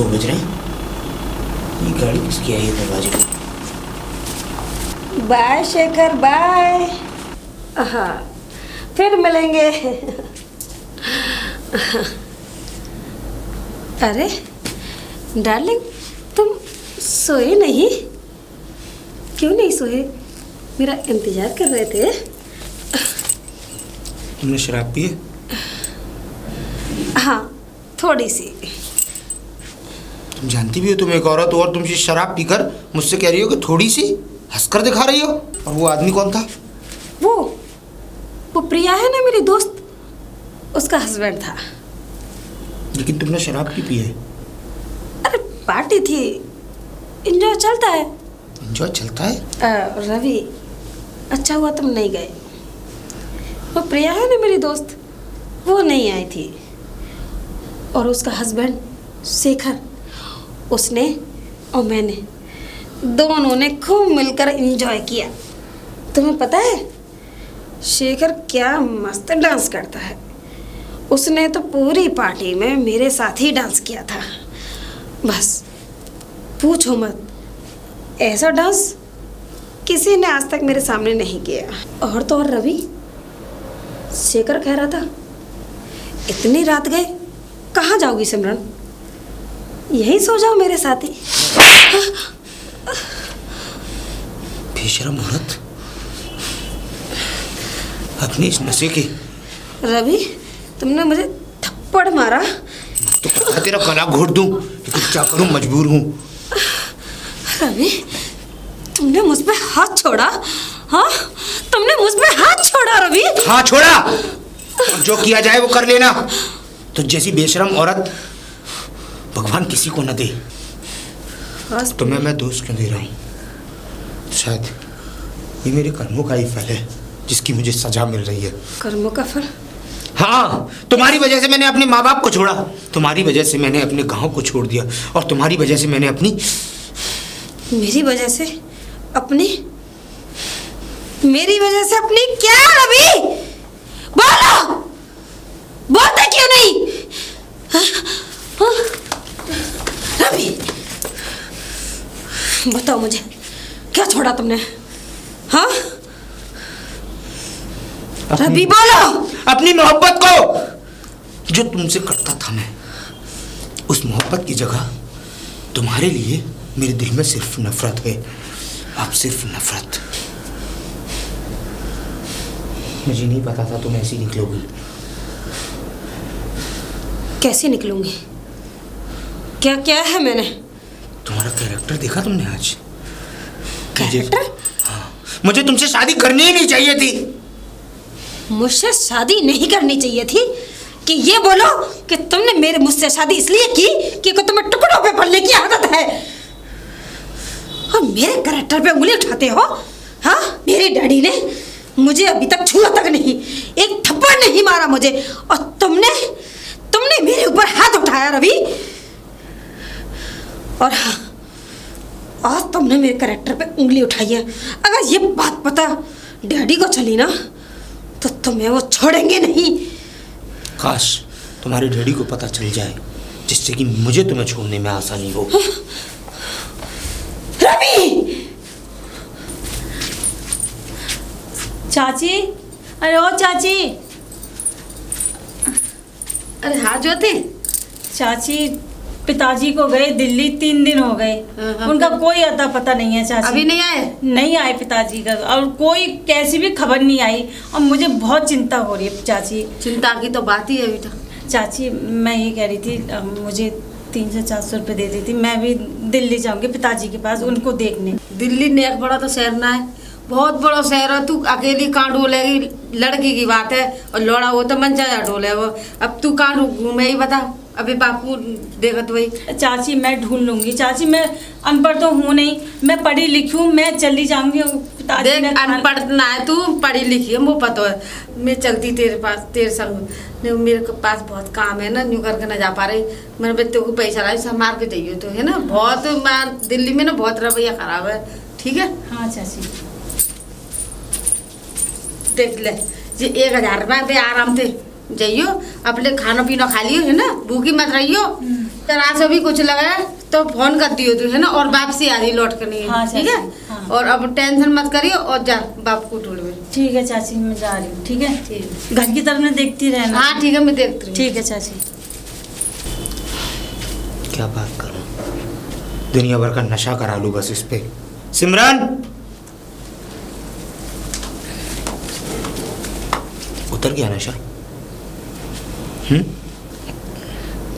2 बज रहे हैं। ये गाड़ी किसकी आई है दरवाजे पे? Bye Shekhar bye. हाँ फिर मिलेंगे। अरे डार्लिंग, तुम सोए नहीं? क्यों नहीं सोए? मेरा इंतजार कर रहे थे। तुमने शराब पी है? हाँ थोड़ी सी। तुम जानती भी हो तुम एक औरत हो और तुम शराब पीकर मुझसे कह रही हो कि थोड़ी सी, हंसकर दिखा रही हो। और वो आदमी कौन था? वो प्रिया है ना मेरी दोस्त, उसका हस्बैंड था। लेकिन तुमने शराब क्यों पी है? अरे पार्टी थी, एंजॉय चलता है। एंजॉय चलता है? रवि, अच्छा हुआ तुम नहीं गए। वो प्रिया है ना मेरी दोस्त, वो नहीं आई थी। और उसका हस्बैंड शेखर, उसने और मैंने दोनों ने खूब मिलकर एंजॉय किया। तुम्हें पता है शेखर क्या मस्त डांस करता है। उसने तो पूरी पार्टी में मेरे साथ ही डांस किया था। बस पूछो मत, ऐसा डांस किसी ने आज तक मेरे सामने नहीं किया। और तो और रवि, शेखर कह रहा था इतनी रात गए कहाँ जाओगी सिमरन, यहीं सो जाओ मेरे साथ ही। बेशरम औरत, अपने इस नशे के। रवि, तुमने मुझे थप्पड़ मारा तो पता तेरा गला घोट दूं, लेकिन क्या करूं, मजबूर हूं। रवि, तुमने मुझ पे हाथ छोड़ा। हाँ, तुमने मुझ पे हाथ छोड़ा रवि। हाँ छोड़ा, और जो किया जाए वो कर लेना। तो जैसी बेशरम औरत भगवान किसी को न दे। तुम्हें मैं दोष क्यों दे रहा हूँ? शायद ये मेरे कर्मों का ही फल है जिसकी मुझे सजा मिल रही है। कर्मों का फल? हाँ, तुम्हारी वजह से मैंने अपने माँ बाप को छोड़ा, तुम्हारी वजह से मैंने अपने गांव को छोड़ दिया, और तुम्हारी वजह से मैंने अपनी। मेरी वजह से अपनी? मेरी वजह से अपनी क्या रवि? बोलो, बोलते क्यों नहीं? रवि, बताओ मुझे, क्या छोड़ा तुमने? हाँ रवि बोलो। अपनी मोहब्बत को, जो तुमसे करता था मैं, उस मोहब्बत की जगह तुम्हारे लिए मेरे दिल में सिर्फ नफरत है। अब सिर्फ नफरत। मुझे नहीं पता था तुम ऐसी निकलोगी। कैसे निकलूंगी? क्या क्या है मैंने? तुम्हारा कैरेक्टर देखा तुमने आज? कैरेक्टर? हाँ, मुझे तुमसे शादी करनी ही नहीं चाहिए थी। मुझसे शादी नहीं करनी चाहिए थी कि ये बोलो कि तुमने मेरे मुझसे शादी इसलिए की कि तुम्हें टुकड़ों पे पलने की आदत है और मेरे कैरेक्टर पे उंगली उठाते हो। हाँ, मेरे डैडी ने मुझे अभी तक छुआ तक नहीं, एक थप्पड़ नहीं मारा मुझे, और तुमने मेरे ऊपर हाथ उठाया रवि। और हाँ, आज तुमने मेरे कैरेक्टर पे उंगली उठाई है। अगर ये बात पता डैडी को चली ना तो तुम्हें वो छोड़ेंगे नहीं। काश तुम्हारे डैडी को पता चल जाए, जिससे कि मुझे तुम्हें छोड़ने में आसानी हो। रवि! चाची, अरे ओ चाची। अरे हाँ ज्योति। चाची, पिताजी को गए दिल्ली 3 दिन हो गए। उनका कोई अता पता नहीं है चाची। अभी नहीं आए? नहीं आए पिताजी का, और कोई कैसी भी खबर नहीं आई, और मुझे बहुत चिंता हो रही है चाची। चिंता की तो बात ही है बेटा। चाची, मैं ये कह रही थी, मुझे 300-400 रुपये दे दी थी, मैं भी दिल्ली जाऊंगी पिताजी के पास उनको देखने। दिल्ली नेक बड़ा तो शहर ना है, बहुत बड़ा शहर है। तू अकेली कहाँ डोलेगी? लड़की की बात है, और लौड़ा हो तो मन जाया डोले वो। अब तू कहाँ घूमे ही बता? अभी बापू देखत वही। चाची मैं ढूंढ लूंगी चाची, मैं अनपढ़ तो हूँ नहीं, मैं पढ़ी लिखी हूँ, मैं चली जाऊंगी। पिताजी देख, अनपढ़ ना है तू, पढ़ी लिखी है, वो पता है। मैं चलती तेरे पास, तेरे संग। मेरे पास बहुत काम है ना, न्यू करके ना जा पा रही। मैंने बच्चों को पैसा लाई, संभाल के जाइए तो है ना। बहुत दिल्ली में ना बहुत रवैया खराब है, ठीक है? हाँ चाची। देख ले, ये 1000 रुपये पे आराम से जाइयो, अपने खाना पीना खा लियो है ना, भूखी मत रहियो। तरह से भी कुछ लगा है तो फोन कर दियो तू, है ना, और वापसी आ रही लौट कर नहीं, हाँ, ठीक है। हाँ। और अब टेंशन मत करियो और जा बाप को ढूंढ में। ठीक है चाची, मैं जा रही हूँ, ठीक है। ठीक। घर की तरफ में देखती रहना। हाँ ठीक है, मैं देखती हूँ। ठीक है चाची। क्या बात करूं, दुनिया भर का नशा करा लूं बस इस पे। सिमरन, उतर गया नशा?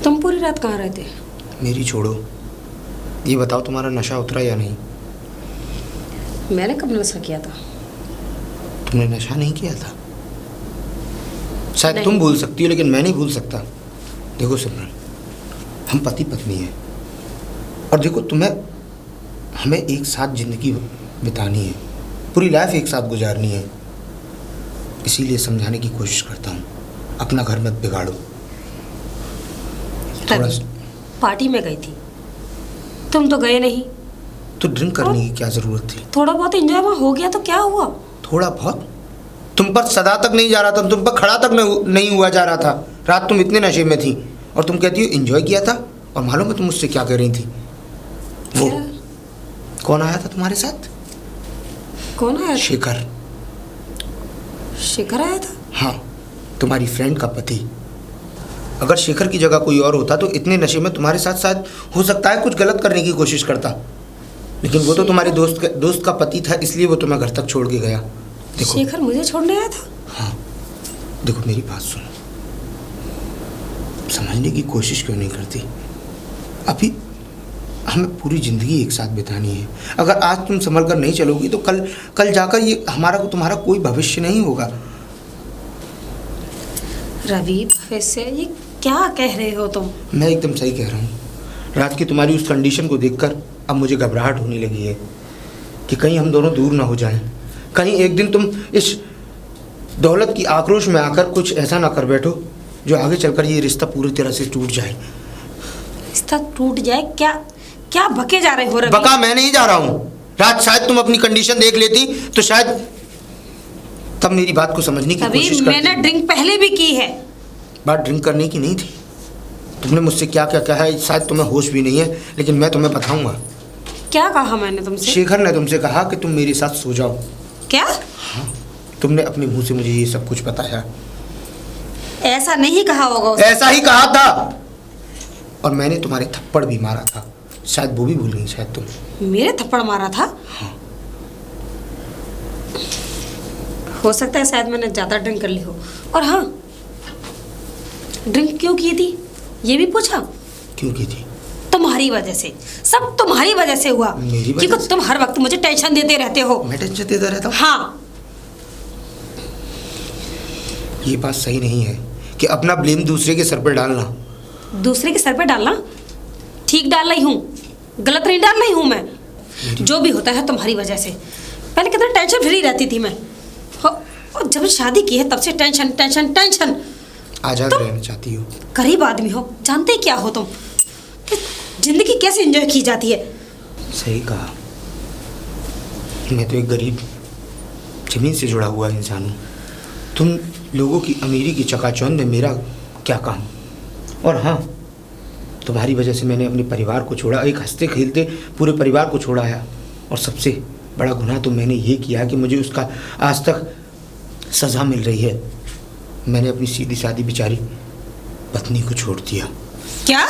तुम पूरी रात कहाँ रहे थे? मेरी छोड़ो, ये बताओ तुम्हारा नशा उतरा या नहीं? मैंने कब नशा किया था? तुमने नशा नहीं किया था? शायद नहीं। तुम भूल सकती हो लेकिन मैं नहीं भूल सकता। देखो सिमरन, हम पति पत्नी हैं और देखो हमें एक साथ जिंदगी बितानी है, पूरी लाइफ एक साथ गुजारनी है। इसीलिए समझाने की कोशिश करता हूँ, अपना घर मत बिगाड़ो। थोड़ा पार्टी में गई थी, तुम तो गए नहीं। तो ड्रिंक करने की क्या जरूरत थी? थोड़ा बहुत एंजॉय हो गया तो क्या हुआ? थोड़ा बहुत? तुम पर सदा तक नहीं जा रहा था, तुम पर खड़ा तक नहीं हुआ जा रहा था। रात तुम इतने नशे में थी और तुम कहती हो एंजॉय किया था। और मालूम है तुम मुझसे क्या कह रही थी? वो क्या? कौन आया था तुम्हारे साथ? कौन आया था? शेखर। शेखर आया था? हाँ, तुम्हारी फ्रेंड का पति। अगर शेखर की जगह कोई और होता तो इतने नशे में तुम्हारे साथ शायद हो सकता है कुछ गलत करने की कोशिश करता, लेकिन वो तो तुम्हारे दोस्त का पति था, इसलिए वो तुम्हें घर तक छोड़ के गया। देखो शेखर मुझे छोड़ने आया था? हाँ, देखो मेरी बात सुनो, समझने की कोशिश क्यों नहीं करती? अभी हमें पूरी ज़िंदगी एक साथ बितानी है। अगर आज तुम संभल कर नहीं चलोगी तो कल जाकर ये तुम्हारा कोई भविष्य नहीं होगा। रवि, भविष्य ये क्या कह रहे हो तुम? मैं एकदम सही कह रहा हूँ। रात की तुम्हारी उस कंडीशन को देखकर अब मुझे घबराहट होने लगी है कि कहीं हम दोनों दूर ना हो जाएं। कहीं एक दिन तुम इस दौलत की आक्रोश में आकर कुछ ऐसा ना कर बैठो जो आगे चलकर ये रिश्ता पूरी तरह से टूट जाए। रिश्ता टूट जाए? क्या बके जा रहे हो रवि? बका मैं नहीं जा रहा हूँ। रात शायद तुम अपनी कंडीशन देख लेती तो शायद तब मेरी बात को समझने की कोशिश करती। मैंने ड्रिंक पहले भी की है। बात ड्रिंक करने की नहीं थी। तुमने मुझसे क्या क्या कहा है शायद तुम्हें होश भी नहीं है, लेकिन मैं तुम्हें बताऊंगा। क्या कहा मैंने तुमसे? शेखर ने तुमसे कहा कि तुम मेरे साथ सो जाओ। क्या? हाँ, तुमने अपने मुंह से मुझे ये सब कुछ बताया। ऐसा नहीं कहा होगा उसने। ऐसा ही कहा था और मैंने तुम्हारे थप्पड़ भी मारा था, शायद वो भी भूल गई शायद तुम। मेरे थप्पड़ मारा था? हाँ। हो सकता है शायद मैंने ज़्यादा ड्रिंक कर ली हो। और हाँ, ड्रिंक क्यों की थी ये भी पूछा? क्यों की थी? तुम्हारी वजह से, सब तुम्हारी वजह से हुआ। मेरी वजह क्योंकि से? तुम हर वक्त मुझे टेंशन देते रहते हो। मैं टेंशन देता रहता हूँ? हाँ। ये बात सही नहीं है कि अपना ब्लेम दूसरे के सर पर डालना। दूसरे के सर पे डालना ठीक डाल रही हूँ, गलत नहीं डाल रही हूँ मैं। जो भी होता है तुम्हारी वजह से। पहले कितना टेंशन फ्री रहती थी मैं, और जब शादी की है तब से टेंशन टेंशन टेंशन। आजाद रहना चाहती हो? गरीब आदमी हो, जानते क्या हो तुम कि जिंदगी कैसे एंजॉय की जाती है। सही कहा। मैं तो एक गरीब जमीन से जुड़ा हुआ इंसान हूँ। तुम लोगों की अमीरी की चकाचौंध में मेरा क्या काम? और हाँ, तुम्हारी वजह से मैंने अपने परिवार को छोड़ा, एक हंसते खेलते पूरे परिवार को छोड़ा है। और सबसे बड़ा गुनाह तो मैंने ये किया कि मुझे उसका आज तक सज़ा मिल रही है। मैंने अपनी सीधी सादी बेचारी पत्नी को छोड़ दिया। क्या?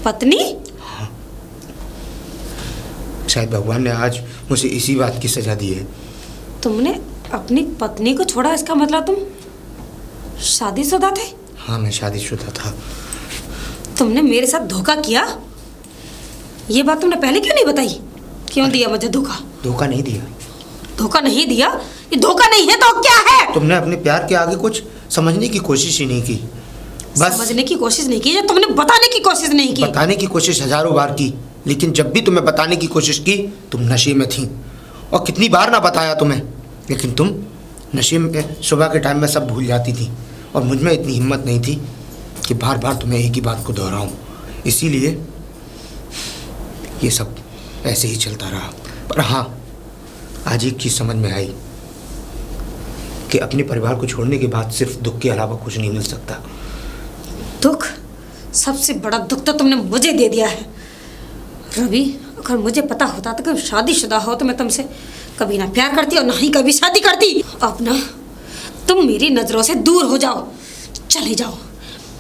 पत्नी? हाँ, शायद भगवान ने आज मुझे इसी बात की सज़ा दी है। तुमने अपनी पत्नी को छोड़ा, इसका मतलब तुम शादीशुदा थे? हाँ, मैं शादीशुदा था। तुमने मेरे साथ धोखा किया? ये बात तुमने पहले क्यों नहीं बताई? क्यों दिया मुझे धोखा? धोखा नहीं दिया। धोखा नहीं दिया? ये धोखा नहीं है तो क्या है? तुमने अपने प्यार के आगे कुछ समझने की कोशिश ही नहीं की। बस समझने की कोशिश नहीं की या तुमने बताने की कोशिश नहीं की? बताने की कोशिश हजारों बार की, लेकिन जब भी तुम्हें बताने की कोशिश की तुम नशे में थी। और कितनी बार ना बताया तुम्हें, लेकिन तुम नशे में सुबह के टाइम में सब भूल जाती थी। और मुझ में इतनी हिम्मत नहीं थी कि बार बार तुम्हें एक ही बात को दोहराऊं। इसीलिए ये सब ऐसे ही चलता रहा। पर हाँ, आज एक चीज़ समझ में आई कि अपने परिवार को छोड़ने के बाद सिर्फ दुख के अलावा कुछ नहीं मिल सकता। दुख? सबसे बड़ा दुख तो तुमने मुझे दे दिया है। रवि, अगर मुझे पता होता तो कि शादीशुदा हो तो मैं तुमसे कभी ना प्यार करती और ना ही कभी शादी करती। अब ना तुम मेरी नजरों से दूर हो जाओ, चले जाओ,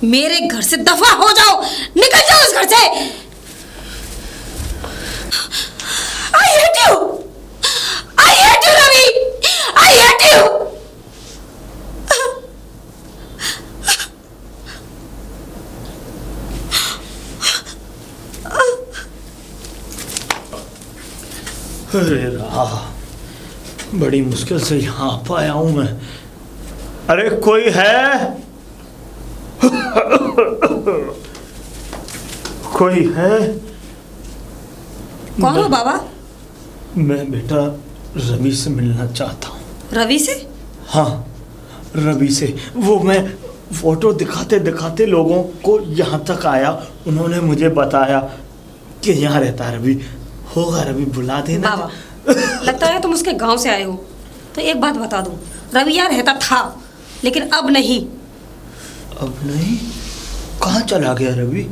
मेरे घर से दफा हो जाओ, निकल जाओ उस घर से। I hate you! I hate you, Ravi! I hate you! अरे राह, बड़ी मुश्किल से यहाँ आ पाया हूँ मैं। अरे कोई है? कोई है? कौन हो बाबा? मैं बेटा रवि से मिलना चाहता हूँ। रवि से? हाँ, रवि से। वो मैं फोटो दिखाते दिखाते लोगों को यहाँ तक आया, उन्होंने मुझे बताया कि यहाँ रहता है रवि। होगा रवि, बुला देना। बाबा, लगता है तुम उसके गांव से आए हो। तो एक बात बता दूं, रवि यहाँ रहता था, लेकिन अब नहीं। अब नहीं? कहाँ चला गया रवि?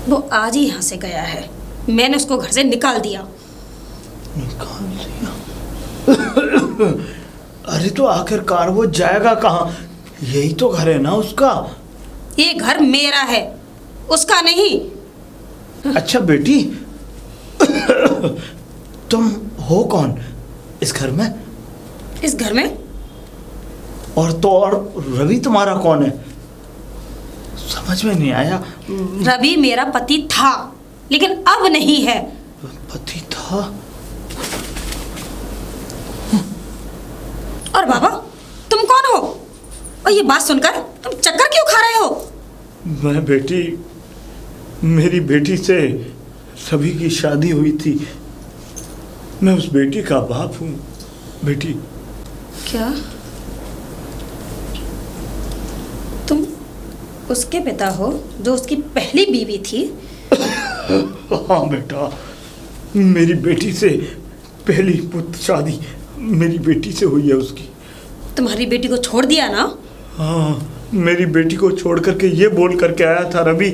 वो आज ही यहाँ से गया है, मैंने उसको घर से निकाल दिया। निकाल दिया? अरे तो आखिरकार वो जाएगा कहाँ? यही तो घर है ना उसका। ये घर मेरा है, उसका नहीं। अच्छा बेटी, तुम हो कौन इस घर में? इस घर में? और रवि तुम्हारा कौन है? समझ में नहीं आया। रवि मेरा पति था, लेकिन अब नहीं है। पति था? और बाबा, तुम कौन हो? और ये बात सुनकर तुम चक्कर क्यों खा रहे हो? मैं बेटी, मेरी बेटी से रवि की शादी हुई थी। मैं उस बेटी का बाप हूँ बेटी। क्या तुम उसके पिता हो जो उसकी पहली बीवी थी? हाँ बेटा, मेरी बेटी से पहली पुत्र शादी मेरी बेटी से हुई है उसकी। तुम्हारी बेटी को छोड़ दिया ना? हाँ, मेरी बेटी को छोड़ करके ये बोल करके आया था रवि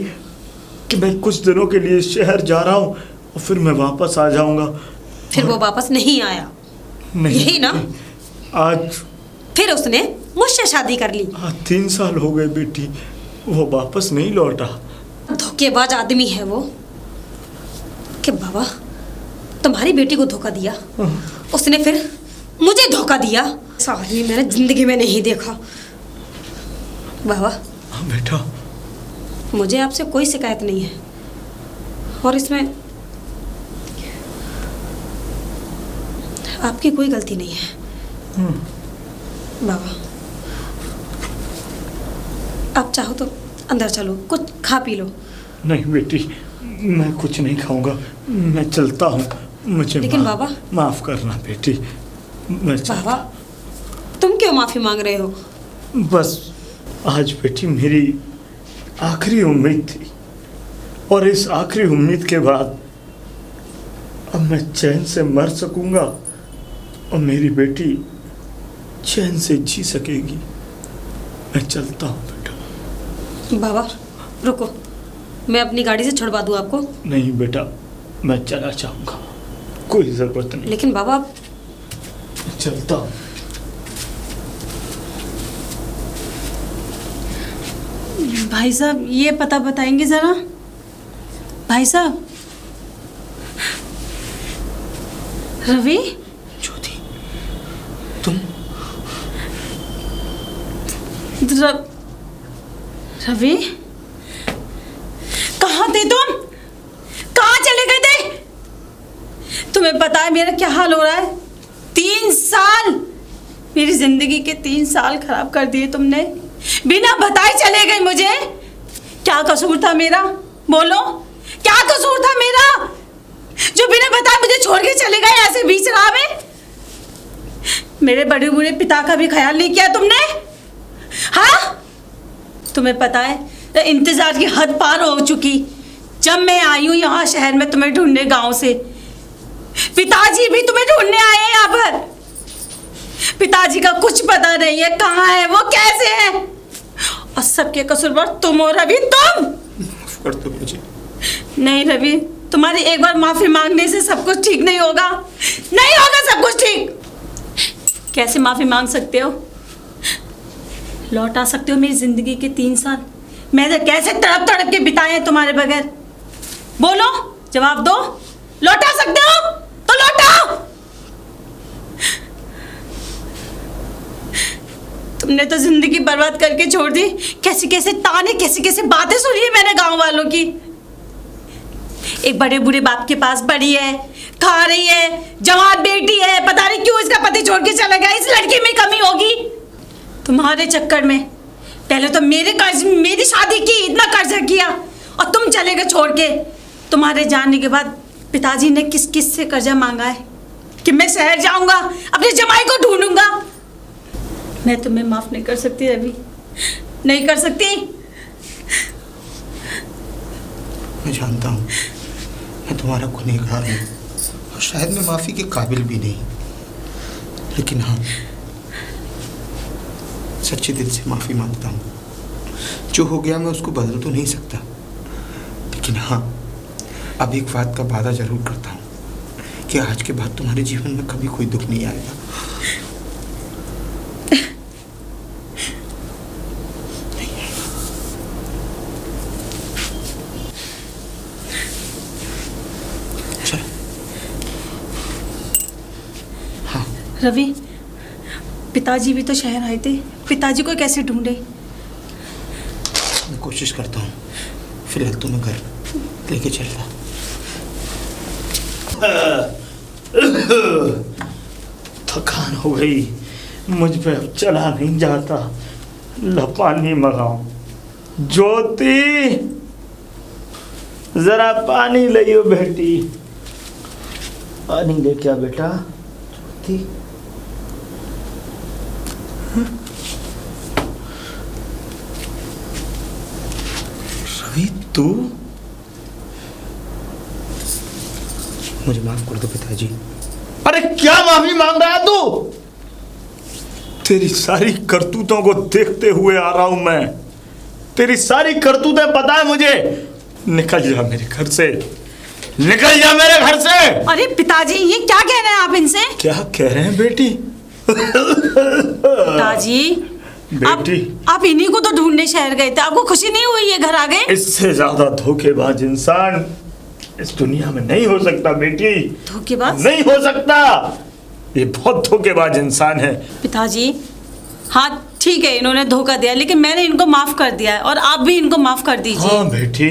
कि मैं कुछ दिनों के लिए शहर जा रहा हूँ और फिर मैं वापस आ जाऊंगा। फिर वो वापस नहीं आया? नहीं, यही ना? आज फिर उसने मुझसे शादी कर ली। 3 साल हो गए बेटी, वो वापस नहीं लौटा। धोखेबाज आदमी है वो। कि बाबा, तुम्हारी बेटी को धोखा दिया, उसने फिर मुझे धोखा दिया। सारी मैंने जिंदगी में नहीं देखा। बाबा। हाँ बेटा। मुझे आपसे कोई शिकायत नहीं है, और इसमें आपकी कोई गलती नहीं है। बाबा, आप चाहो तो अंदर चलो, कुछ खा पी लो। नहीं बेटी, मैं कुछ नहीं खाऊंगा, मैं चलता हूँ। मुझे लेकिन बाबा, माफ करना बेटी। बाबा, तुम क्यों माफी मांग रहे हो? बस आज बेटी मेरी आखिरी उम्मीद थी, और इस आखिरी उम्मीद के बाद अब मैं चैन से मर सकूंगा और मेरी बेटी चैन से जी सकेगी। मैं चलता हूँ बेटा। बाबा रुको, मैं अपनी गाड़ी से छुड़वा दूँ आपको? नहीं बेटा, मैं चला जाऊंगा, कोई जरूरत नहीं। लेकिन बाबा, चलता हूँ। भाई साहब, ये पता बताएंगे जरा? भाई साहब, रवि? ज्योति, तुम? रवि, कहाँ थे तुम? कहाँ चले गए थे? तुम्हें पता है मेरा क्या हाल हो रहा है? 3 साल, मेरी जिंदगी के 3 साल खराब कर दिए तुमने। बिना बताए चले गए मुझे। क्या कसूर था मेरा? बोलो, क्या कसूर था मेरा जो बिना बताए मुझे छोड़ के चले गए ऐसे बीच राह में? मेरे बड़े बूढ़े पिता का भी ख्याल नहीं किया तुमने? हाँ, तुम्हें पता है इंतजार की हद पार हो चुकी। जब मैं आई हूँ यहाँ शहर में तुम्हें ढूंढने गांव से, पिताजी भी तुम्हें ढूंढने आए हैं यहाँ पर। पिताजी का कुछ पता नहीं है, कहाँ है वो, कैसे है। और सबके कसूरवार तुम हो रवि, तुम। माफ कर दो मुझे। नहीं रवि, तुम्हारी एक बार माफी मांगने से सब कुछ ठीक नहीं होगा, नहीं होगा सब कुछ ठीक। कैसे माफी मांग सकते हो? लौटा सकते हो मेरी जिंदगी के 3 साल? मैंने कैसे तड़प तड़प के बिताए हैं तुम्हारे बगैर? बोलो, जवाब दो। लौटा सकते हो तो लौटाओ। तुमने तो जिंदगी बर्बाद करके छोड़ दी। कैसे कैसे ताने, कैसे कैसे बातें सुनी है मैंने गांव वालों की। एक बड़े बुरे बाप के पास बड़ी है, खा रही है, जवान बेटी है, पता नहीं क्यों इसका पति छोड़ के चला गया। इस लड़की में कमी होगी तुम्हारे चक्कर में। पहले तो मेरी शादी की, इतना कर्जा किया, और तुम चले गए छोड़ के। तुम्हारे जाने के बाद पिताजी ने किस किस से कर्जा मांगा है कि मैं शहर जाऊंगा, अपने जमाई को ढूंढूंगा। मैं तुम्हें माफ नहीं कर सकती रवि, नहीं कर सकती। मैं जानता हूँ मैं तुम्हारा गुनहगार हूँ और शायद मैं माफ़ी के काबिल भी नहीं, लेकिन हाँ, सच्चे दिल से माफ़ी मांगता हूँ। जो हो गया मैं उसको बदल तो नहीं सकता, लेकिन हाँ, अब एक बात का वादा जरूर करता हूँ कि आज के बाद तुम्हारे जीवन में कभी कोई दुख नहीं आएगा। रवि, पिताजी भी तो शहर आए थे, पिताजी को कैसे ढूंढे? मैं कोशिश करता हूँ, फिलहाल तुम्हें घर लेके चलता। थकान हो गई, मुझ पे अब चला नहीं जाता। ला पानी मंगाओ। ज्योति, जरा पानी लियो बेटी। पानी ले क्या बेटा? ज्योति, रवि तू? मुझे माफ कर दो पिताजी। अरे क्या माफी मांग रहा है तू? तेरी सारी करतूतों को देखते हुए आ रहा हूं मैं। तेरी सारी करतूतें पता है मुझे। निकल जा मेरे घर से, निकल जा मेरे घर से। अरे पिताजी, ये क्या कह रहे हैं आप इनसे? क्या कह रहे हैं बेटी? पिताजी, बेटी, आप इन्हीं को तो ढूंढने शहर गए थे, आपको खुशी नहीं हुई ये घर आ गए? इससे ज्यादा धोखेबाज इंसान इस दुनिया में नहीं हो सकता बेटी। धोखेबाज? नहीं हो सकता। ये बहुत धोखेबाज इंसान है। पिताजी, हाँ ठीक है, इन्होंने धोखा दिया, लेकिन मैंने इनको माफ कर दिया है, और आप भी इनको माफ कर दीजिए। हाँ बेटी,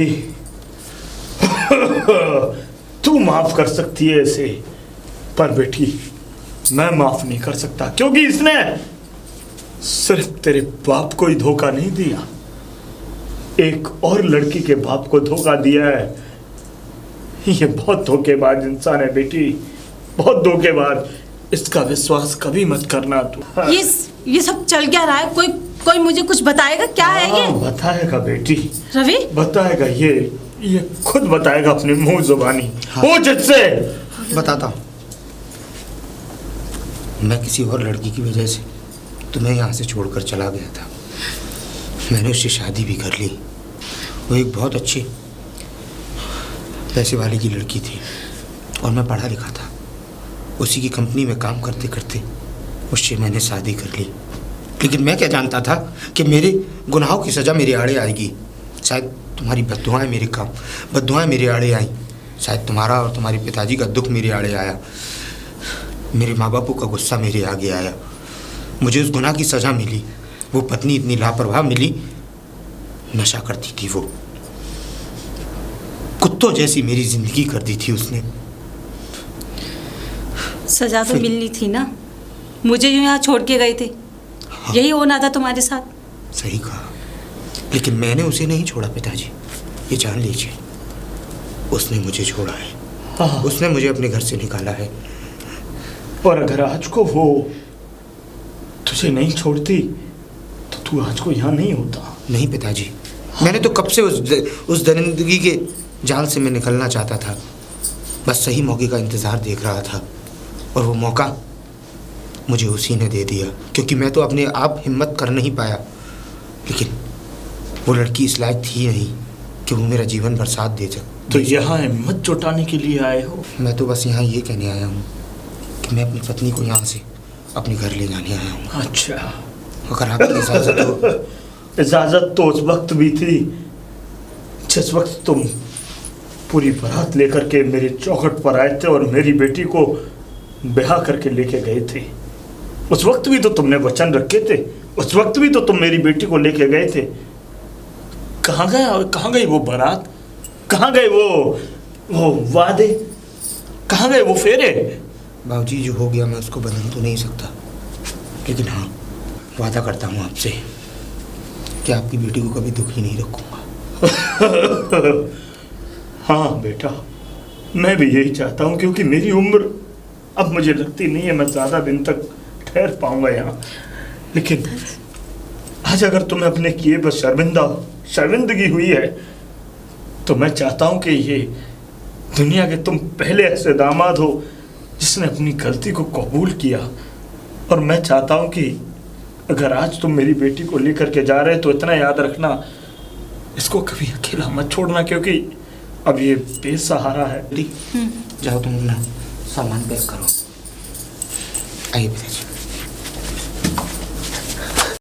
तू माफ कर सकती है इसे, पर बेटी मैं माफ नहीं कर सकता, क्योंकि इसने सिर्फ तेरे बाप को ही धोखा नहीं दिया, एक और लड़की के बाप को धोखा दिया है। ये बहुत धोखेबाज इंसान है बेटी, बहुत धोखेबाज। इसका विश्वास कभी मत करना तू। ये सब चल क्या रहा है? कोई मुझे कुछ बताएगा क्या है ये? बताएगा बेटी, रवि बताएगा। ये खुद बताएगा अपने मुंह जुबानी। हाँ। वो जिससे बताता हूँ। मैं किसी और लड़की की वजह से तुम्हें यहाँ से छोड़कर चला गया था। मैंने उससे शादी भी कर ली। वो एक बहुत अच्छी पैसे वाले की लड़की थी और मैं पढ़ा लिखा था। उसी की कंपनी में काम करते करते उससे मैंने शादी कर ली। लेकिन मैं क्या जानता था कि मेरे गुनाहों की सज़ा मेरे आड़े आएगी। शायद तुम्हारी बद्दुआएं मेरे आड़े आई। शायद तुम्हारा और तुम्हारे पिताजी का दुख मेरे आड़े आया। मेरे माँ बापों का गुस्सा मेरे आगे आया। मुझे उस गुनाह की सज़ा मिली। वो पत्नी इतनी लापरवाह मिली, नशा करती थी। वो कुत्तों जैसी मेरी ज़िंदगी कर दी थी उसने। सजा तो मिलनी थी ना, मुझे जो यहाँ छोड़ के गए थे। हाँ। यही होना था तुम्हारे साथ। सही कहा, लेकिन मैंने उसे नहीं छोड़ा पिताजी, ये जान लीजिए। उसने मुझे छोड़ा है। हाँ। उसने मुझे अपने घर से निकाला है। और अगर आज को वो तुझे नहीं छोड़ती तो तू आज को यहाँ नहीं होता। नहीं पिताजी, मैंने तो कब से उस दरिंदगी के जाल से मैं निकलना चाहता था। बस सही मौके का इंतज़ार देख रहा था, और वो मौका मुझे उसी ने दे दिया। क्योंकि मैं तो अपने आप हिम्मत कर नहीं पाया, लेकिन वो लड़की इस लायक थी नहीं कि वो मेरा जीवन भर साथ दे सके। तो यहाँ हिम्मत जुटाने के लिए आए हो? मैं तो बस यहाँ ये कहने आया हूँ कि मैं अपनी पत्नी को यहाँ से अपने घर ले जाने आया हूँ। अच्छा, अगर आपकी इजाज़त हो। इजाज़त तो उस वक्त भी थी जिस वक्त तुम पूरी बारात लेकर के मेरी चौखट पर आए थे और मेरी बेटी को ब्याह करके लेके गए थे। उस वक्त भी तो तुमने वचन रखे थे, उस वक्त भी तो तुम मेरी बेटी को लेके गए थे। कहाँ गई वो बारात? कहाँ गए वो वादे? कहाँ गए वो फेरे? बाबूजी, जो हो गया मैं उसको बदल तो नहीं सकता, लेकिन हाँ वादा करता हूँ आपसे कि आपकी बेटी को कभी दुखी नहीं रखूँगा। हाँ बेटा, मैं भी यही चाहता हूँ, क्योंकि मेरी उम्र अब मुझे लगती नहीं है मैं ज़्यादा दिन तक ठहर पाऊँगा यहाँ। लेकिन आज अगर तुम्हें अपने किए पर शर्मिंदगी हुई है तो मैं चाहता हूँ कि ये दुनिया के तुम पहले ऐसे दामाद हो जिसने अपनी गलती को कबूल किया। और मैं चाहता हूँ कि अगर आज तुम मेरी बेटी को लेकर के जा रहे तो इतना याद रखना, इसको कभी अकेला मत छोड़ना, क्योंकि अब ये बेसहारा है। जाओ तुम अपना सामान पैक करो। आइए पिताजी।